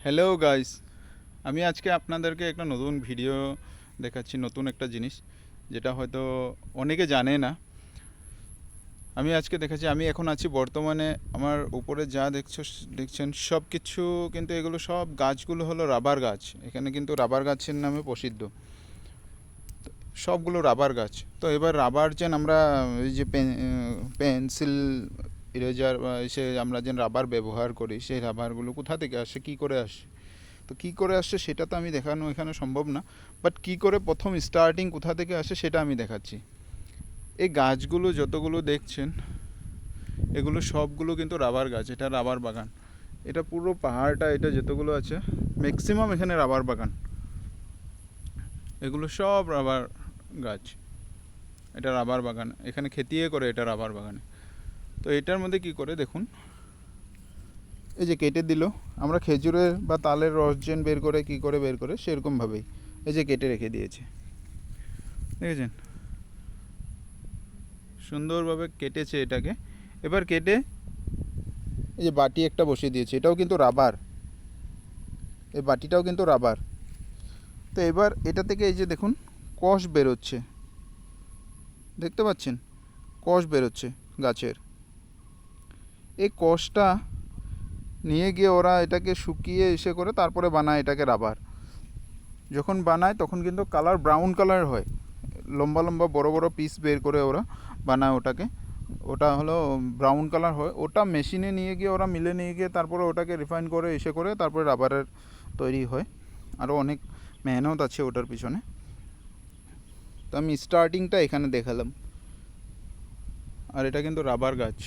Hello guys, আমি আজকে আপনাদেরকে একটা নতুন ভিডিও দেখাচ্ছি। নতুন একটা জিনিস যেটা হয়তো অনেকে জানে না। আমি আজকে দেখাচ্ছি, আমি এখন আছি বর্তমানে আমার উপরে যা দেখছেন সব কিছু, কিন্তু এগুলো সব গাছগুলো হলো রাবার গাছ। এখানে কিন্তু রাবার গাছের নামে প্রসিদ্ধ, সবগুলো রাবার গাছ। তো এবার রাবার যেন আমরা এই যে পেন্সিল, ইরেজার বা সে আমরা যে রাবার ব্যবহার করি, সেই রাবারগুলো কোথা থেকে আসে, কী করে আসে। তো কী করে আসছে সেটা তো আমি দেখানো এখানে সম্ভব না, বাট কী করে প্রথম স্টার্টিং কোথা থেকে আসে সেটা আমি দেখাচ্ছি। এই গাছগুলো যতগুলো দেখছেন, এগুলো সবগুলো কিন্তু রাবার গাছ। এটা রাবার বাগান, এটা পুরো পাহাড়টা, এটা যতগুলো আছে ম্যাক্সিমাম এখানে রাবার বাগান। এগুলো সব রাবার গাছ, এটা রাবার বাগান। এখানে খেতিয়ে করে এটা রাবার বাগানে। তো এটার মধ্যে কি করে দেখুন, এই যে কেটে দিল, আমরা খেজুরের বা তালের রস যেন বের করে কি করে বের করে সেরকমভাবেই এই যে কেটে রেখে দিয়েছে, দেখেছেন সুন্দরভাবে কেটেছে এটাকে। এবার কেটে এই যে বাটি একটা বসিয়ে দিয়েছে, এটাও কিন্তু রাবার, এই বাটিটাও কিন্তু রাবার। তো এবার এটা থেকে এই যে দেখুন কষ বেরোচ্ছে, দেখতে পাচ্ছেন কষ বেরোচ্ছে গাছের। এই কষটা নিয়ে গিয়ে ওরা এটাকে শুকিয়ে এসে করে তারপরে বানায় এটাকে রাবার। যখন বানায় তখন কিন্তু কালার ব্রাউন কালার হয়, লম্বা লম্বা বড় বড় পিস বের করে ওরা বানায় ওটাকে, ওটা হলো ব্রাউন কালার হয়। ওটা মেশিনে নিয়ে গিয়ে ওরা মিলে নিয়ে গিয়ে তারপরে ওটাকে রিফাইন করে এসে করে তারপরে রাবারের তৈরি হয়। আরও অনেক মেহনত আছে ওটার পিছনে। তো আমি স্টার্টিংটা এখানে দেখালাম। আর এটা কিন্তু রাবার গাছ।